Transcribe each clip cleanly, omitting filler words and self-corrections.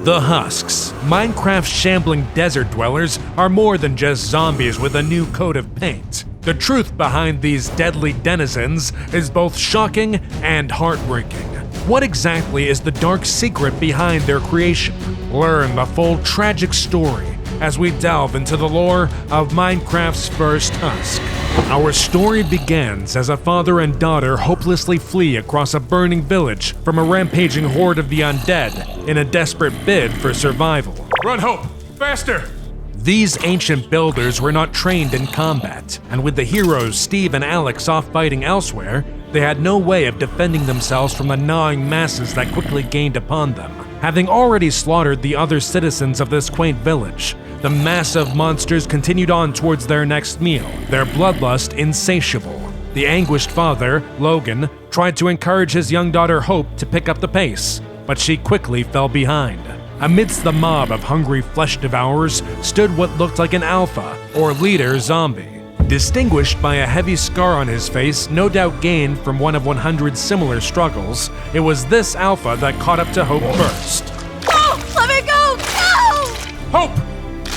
The Husks, Minecraft's shambling desert dwellers, are more than just zombies with a new coat of paint. The truth behind these deadly denizens is both shocking and heartbreaking. What exactly is the dark secret behind their creation? Learn the full tragic story as we delve into the lore of Minecraft's first Husk. Our story begins as a father and daughter hopelessly flee across a burning village from a rampaging horde of the undead in a desperate bid for survival. Run, Hope! Faster! These ancient builders were not trained in combat, and with the heroes Steve and Alex off fighting elsewhere, they had no way of defending themselves from the gnawing masses that quickly gained upon them. Having already slaughtered the other citizens of this quaint village, the massive monsters continued on towards their next meal, their bloodlust insatiable. The anguished father, Logan, tried to encourage his young daughter Hope to pick up the pace, but she quickly fell behind. Amidst the mob of hungry flesh devourers stood what looked like an alpha, or leader zombie. Distinguished by a heavy scar on his face, no doubt gained from one of 100 similar struggles, it was this alpha that caught up to Hope first. No! Let me go! No! Hope!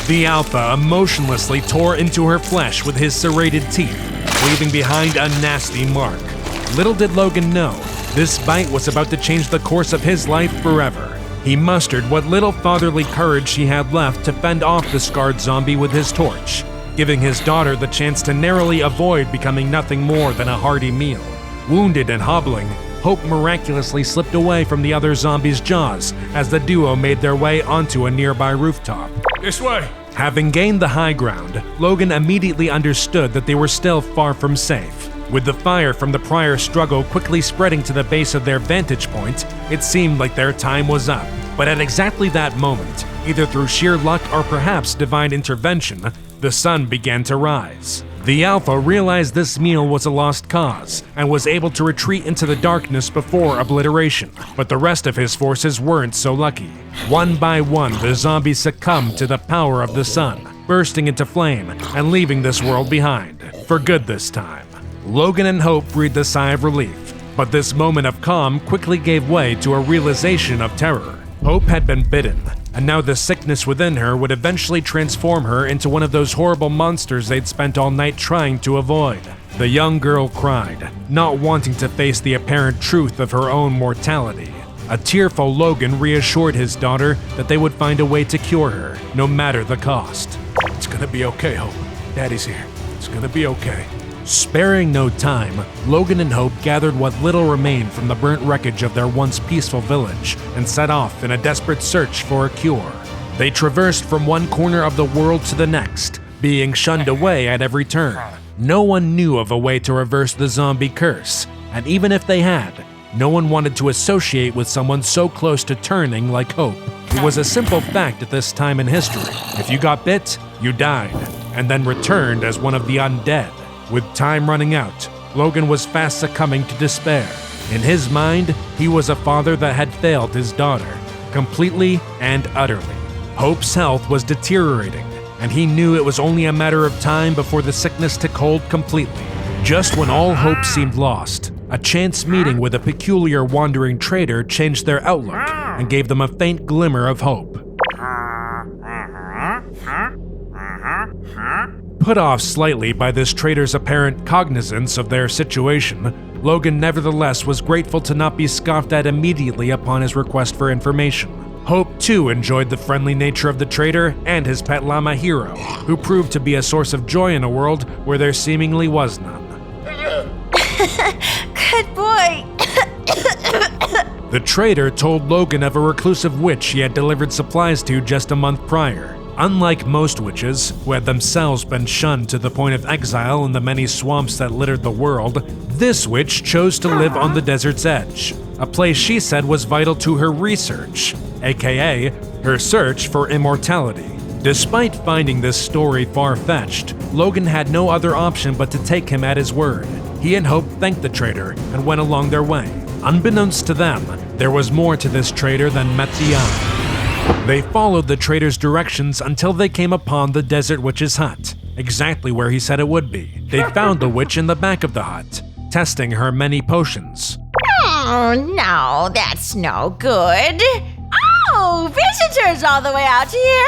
The alpha emotionlessly tore into her flesh with his serrated teeth, leaving behind a nasty mark. Little did Logan know, this bite was about to change the course of his life forever. He mustered what little fatherly courage he had left to fend off the scarred zombie with his torch, giving his daughter the chance to narrowly avoid becoming nothing more than a hearty meal. Wounded and hobbling, Hope miraculously slipped away from the other zombies' jaws as the duo made their way onto a nearby rooftop. This way! Having gained the high ground, Logan immediately understood that they were still far from safe. With the fire from the prior struggle quickly spreading to the base of their vantage point, it seemed like their time was up. But at exactly that moment, either through sheer luck or perhaps divine intervention, the sun began to rise. The Alpha realized this meal was a lost cause and was able to retreat into the darkness before obliteration, but the rest of his forces weren't so lucky. One by one, the zombies succumbed to the power of the sun, bursting into flame and leaving this world behind, for good this time. Logan and Hope breathed a sigh of relief, but this moment of calm quickly gave way to a realization of terror. Hope had been bitten, and now the sickness within her would eventually transform her into one of those horrible monsters they'd spent all night trying to avoid. The young girl cried, not wanting to face the apparent truth of her own mortality. A tearful Logan reassured his daughter that they would find a way to cure her, no matter the cost. It's gonna be okay, Hope. Daddy's here. It's gonna be okay. Sparing no time, Logan and Hope gathered what little remained from the burnt wreckage of their once peaceful village and set off in a desperate search for a cure. They traversed from one corner of the world to the next, being shunned away at every turn. No one knew of a way to reverse the zombie curse, and even if they had, no one wanted to associate with someone so close to turning like Hope. It was a simple fact at this time in history. If you got bit, you died, and then returned as one of the undead. With time running out, Logan was fast succumbing to despair. In his mind, he was a father that had failed his daughter, completely and utterly. Hope's health was deteriorating, and he knew it was only a matter of time before the sickness took hold completely. Just when all hope seemed lost, a chance meeting with a peculiar wandering trader changed their outlook and gave them a faint glimmer of hope. Put off slightly by this trader's apparent cognizance of their situation, Logan nevertheless was grateful to not be scoffed at immediately upon his request for information. Hope too enjoyed the friendly nature of the trader and his pet llama Hero, who proved to be a source of joy in a world where there seemingly was none. Good boy! The trader told Logan of a reclusive witch he had delivered supplies to just a month prior. Unlike most witches, who had themselves been shunned to the point of exile in the many swamps that littered the world, this witch chose to live on the desert's edge, a place she said was vital to her research, aka her search for immortality. Despite finding this story far-fetched, Logan had no other option but to take him at his word. He and Hope thanked the trader and went along their way. Unbeknownst to them, there was more to this trader than met the eye. They followed the trader's directions until they came upon the desert witch's hut, exactly where he said it would be. They found the witch in the back of the hut, testing her many potions. Oh, no, that's no good. Oh, strangers all the way out here?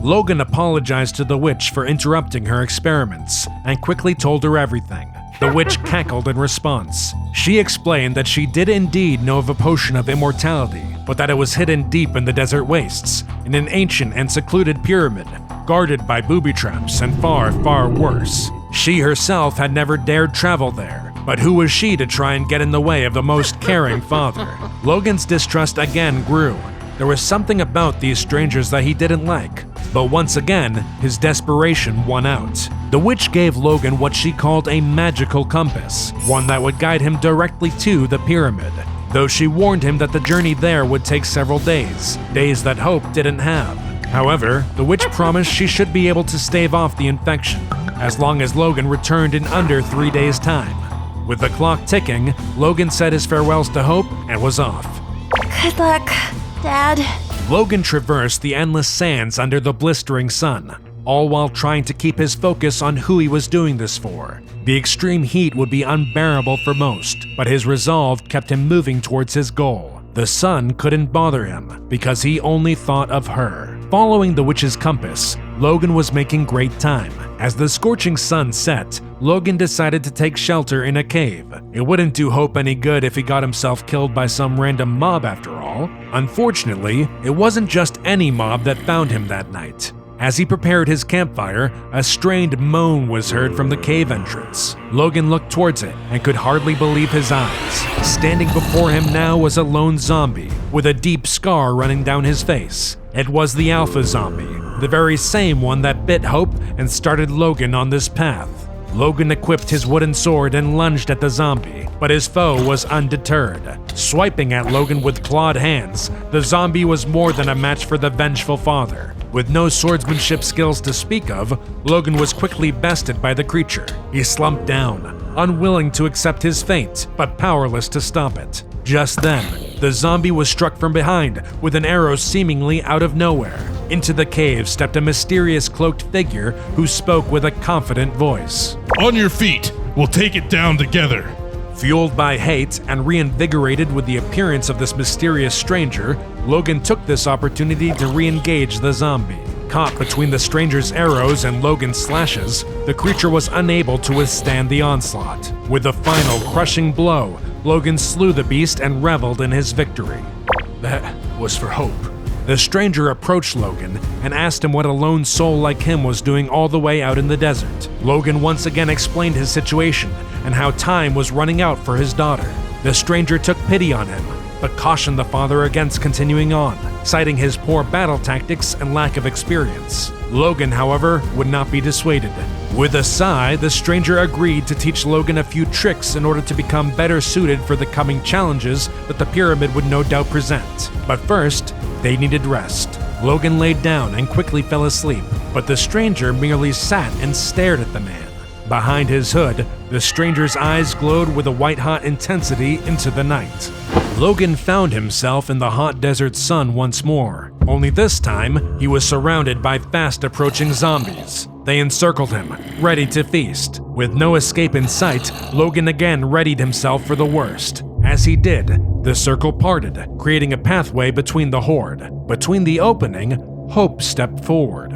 Logan apologized to the witch for interrupting her experiments and quickly told her everything. The witch cackled in response. She explained that she did indeed know of a potion of immortality, but that it was hidden deep in the desert wastes, in an ancient and secluded pyramid, guarded by booby traps and far, far worse. She herself had never dared travel there, but who was she to try and get in the way of the most caring father? Logan's distrust again grew. There was something about these strangers that he didn't like. But once again, his desperation won out. The witch gave Logan what she called a magical compass, one that would guide him directly to the pyramid, though she warned him that the journey there would take several days, days that Hope didn't have. However, the witch promised she should be able to stave off the infection, as long as Logan returned in under 3 days' time. With the clock ticking, Logan said his farewells to Hope and was off. Good luck, Dad. Logan traversed the endless sands under the blistering sun, all while trying to keep his focus on who he was doing this for. The extreme heat would be unbearable for most, but his resolve kept him moving towards his goal. The sun couldn't bother him because he only thought of her. Following the witch's compass, Logan was making great time. As the scorching sun set, Logan decided to take shelter in a cave. It wouldn't do Hope any good if he got himself killed by some random mob after all. Unfortunately, it wasn't just any mob that found him that night. As he prepared his campfire, a strained moan was heard from the cave entrance. Logan looked towards it and could hardly believe his eyes. Standing before him now was a lone zombie, with a deep scar running down his face. It was the Alpha Zombie, the very same one that bit Hope and started Logan on this path. Logan equipped his wooden sword and lunged at the zombie, but his foe was undeterred. Swiping at Logan with clawed hands, the zombie was more than a match for the vengeful father. With no swordsmanship skills to speak of, Logan was quickly bested by the creature. He slumped down, unwilling to accept his fate, but powerless to stop it. Just then, the zombie was struck from behind with an arrow seemingly out of nowhere. Into the cave stepped a mysterious cloaked figure who spoke with a confident voice. On your feet, we'll take it down together. Fueled by hate and reinvigorated with the appearance of this mysterious stranger, Logan took this opportunity to re-engage the zombie. Caught between the stranger's arrows and Logan's slashes, the creature was unable to withstand the onslaught. With a final crushing blow, Logan slew the beast and reveled in his victory. That was for Hope. The stranger approached Logan and asked him what a lone soul like him was doing all the way out in the desert. Logan once again explained his situation and how time was running out for his daughter. The stranger took pity on him, but cautioned the father against continuing on, citing his poor battle tactics and lack of experience. Logan, however, would not be dissuaded. With a sigh, the stranger agreed to teach Logan a few tricks in order to become better suited for the coming challenges that the pyramid would no doubt present. But first, they needed rest. Logan laid down and quickly fell asleep, but the stranger merely sat and stared at the man. Behind his hood, the stranger's eyes glowed with a white-hot intensity into the night. Logan found himself in the hot desert sun once more, only this time he was surrounded by fast-approaching zombies. They encircled him, ready to feast. With no escape in sight, Logan again readied himself for the worst. As he did, the circle parted, creating a pathway between the horde. Between the opening, Hope stepped forward.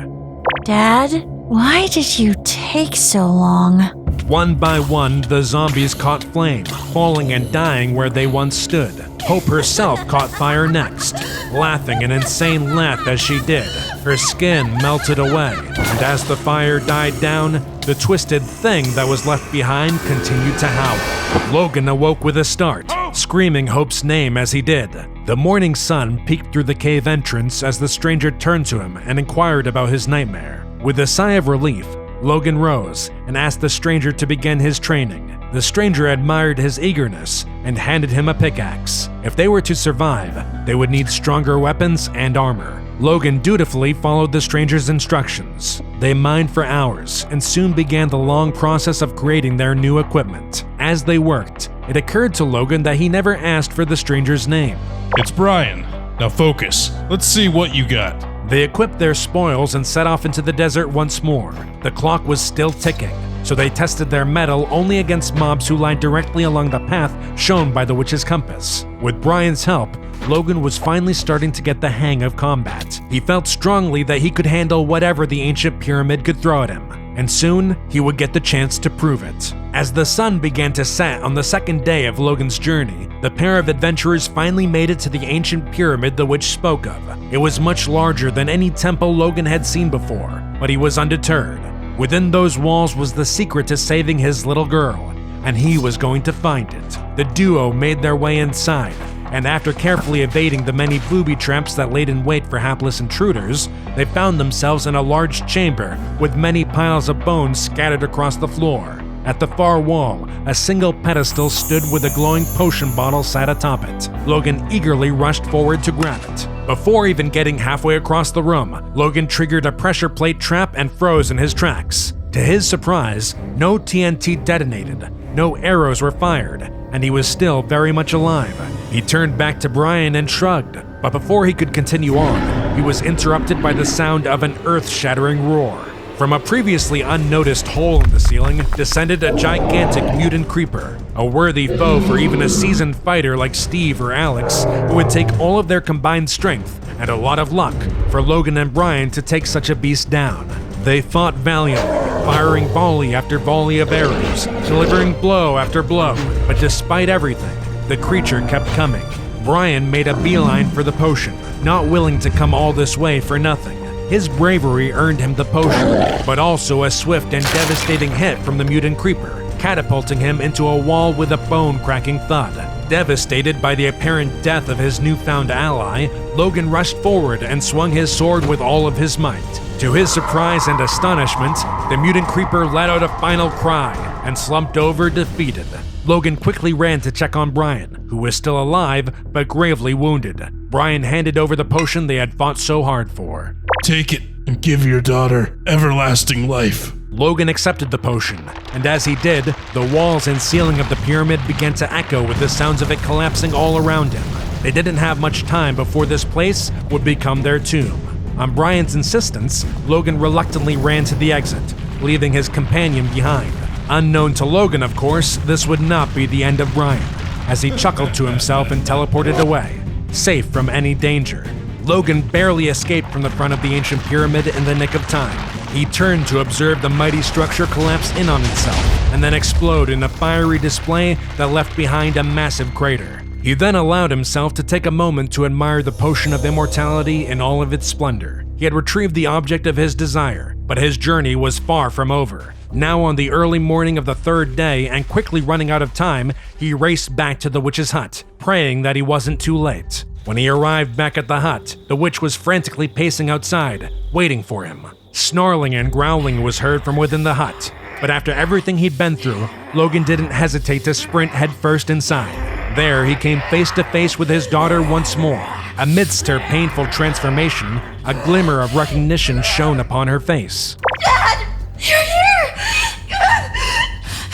Dad, why did you take so long? One by one, the zombies caught flame, falling and dying where they once stood. Hope herself caught fire next, laughing an insane laugh as she did. Her skin melted away, and as the fire died down, the twisted thing that was left behind continued to howl. Logan awoke with a start, screaming Hope's name as he did. The morning sun peeked through the cave entrance as the stranger turned to him and inquired about his nightmare. With a sigh of relief, Logan rose and asked the stranger to begin his training. The stranger admired his eagerness and handed him a pickaxe. If they were to survive, they would need stronger weapons and armor. Logan dutifully followed the stranger's instructions. They mined for hours and soon began the long process of creating their new equipment. As they worked, it occurred to Logan that he never asked for the stranger's name. It's Brian. Now focus. Let's see what you got. They equipped their spoils and set off into the desert once more. The clock was still ticking, so they tested their mettle only against mobs who lined directly along the path shown by the witch's compass. With Brian's help, Logan was finally starting to get the hang of combat. He felt strongly that he could handle whatever the ancient pyramid could throw at him, and soon he would get the chance to prove it. As the sun began to set on the second day of Logan's journey, the pair of adventurers finally made it to the ancient pyramid the witch spoke of. It was much larger than any temple Logan had seen before, but he was undeterred. Within those walls was the secret to saving his little girl, and he was going to find it. The duo made their way inside, and after carefully evading the many booby traps that laid in wait for hapless intruders, they found themselves in a large chamber with many piles of bones scattered across the floor. At the far wall, a single pedestal stood with a glowing potion bottle sat atop it. Logan eagerly rushed forward to grab it. Before even getting halfway across the room, Logan triggered a pressure plate trap and froze in his tracks. To his surprise, no TNT detonated, no arrows were fired, and he was still very much alive. He turned back to Brian and shrugged, but before he could continue on, he was interrupted by the sound of an earth-shattering roar. From a previously unnoticed hole in the ceiling descended a gigantic mutant creeper, a worthy foe for even a seasoned fighter like Steve or Alex, who would take all of their combined strength and a lot of luck for Logan and Brian to take such a beast down. They fought valiantly, firing volley after volley of arrows, delivering blow after blow, but despite everything, the creature kept coming. Brian made a beeline for the potion, not willing to come all this way for nothing. His bravery earned him the potion, but also a swift and devastating hit from the mutant creeper, catapulting him into a wall with a bone-cracking thud. Devastated by the apparent death of his newfound ally, Logan rushed forward and swung his sword with all of his might. To his surprise and astonishment, the mutant creeper let out a final cry and slumped over defeated. Logan quickly ran to check on Brian, who was still alive but gravely wounded. Brian handed over the potion they had fought so hard for. Take it and give your daughter everlasting life. Logan accepted the potion, and as he did, the walls and ceiling of the pyramid began to echo with the sounds of it collapsing all around him. They didn't have much time before this place would become their tomb. On Brian's insistence, Logan reluctantly ran to the exit, leaving his companion behind. Unknown to Logan, of course, this would not be the end of Brian, as he chuckled to himself and teleported away, safe from any danger. Logan barely escaped from the front of the ancient pyramid in the nick of time. He turned to observe the mighty structure collapse in on itself, and then explode in a fiery display that left behind a massive crater. He then allowed himself to take a moment to admire the potion of immortality in all of its splendor. He had retrieved the object of his desire, but his journey was far from over. Now on the early morning of the third day and quickly running out of time, he raced back to the witch's hut, praying that he wasn't too late. When he arrived back at the hut, the witch was frantically pacing outside, waiting for him. Snarling and growling was heard from within the hut, but after everything he'd been through, Logan didn't hesitate to sprint headfirst inside. There, he came face to face with his daughter once more. Amidst her painful transformation, a glimmer of recognition shone upon her face. Dad! You're here!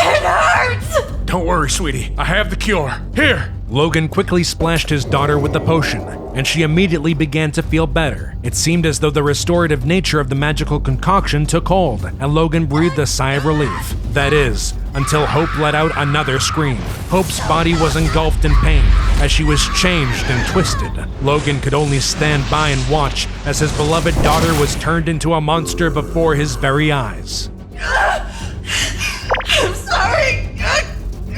It hurts! Don't worry, sweetie. I have the cure. Here! Logan quickly splashed his daughter with the potion, and she immediately began to feel better. It seemed as though the restorative nature of the magical concoction took hold, and Logan breathed a sigh of relief. That is, until Hope let out another scream. Hope's body was engulfed in pain as she was changed and twisted. Logan could only stand by and watch as his beloved daughter was turned into a monster before his very eyes. I'm sorry!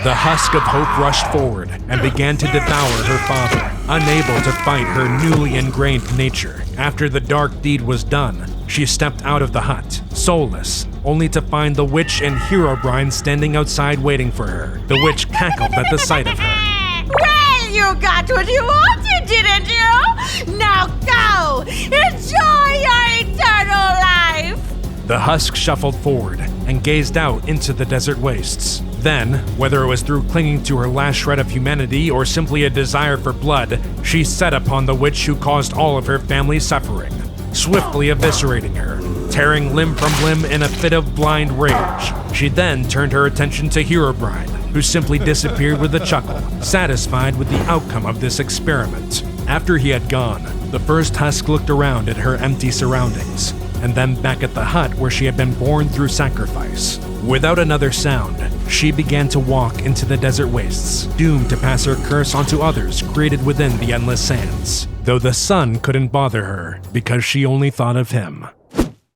The husk of Hope rushed forward and began to devour her father, unable to fight her newly ingrained nature. After the dark deed was done, she stepped out of the hut, soulless, only to find the witch and Herobrine standing outside waiting for her. The witch cackled at the sight of her. Well, you got what you wanted, didn't you? Now go! Enjoy your eternal life! The husk shuffled forward and gazed out into the desert wastes. Then, whether it was through clinging to her last shred of humanity or simply a desire for blood, she set upon the witch who caused all of her family's suffering, swiftly eviscerating her, tearing limb from limb in a fit of blind rage. She then turned her attention to Herobrine, who simply disappeared with a chuckle, satisfied with the outcome of this experiment. After he had gone, the first husk looked around at her empty surroundings, and then back at the hut where she had been born through sacrifice. Without another sound, she began to walk into the desert wastes, doomed to pass her curse onto others created within the endless sands. Though the sun couldn't bother her because she only thought of him.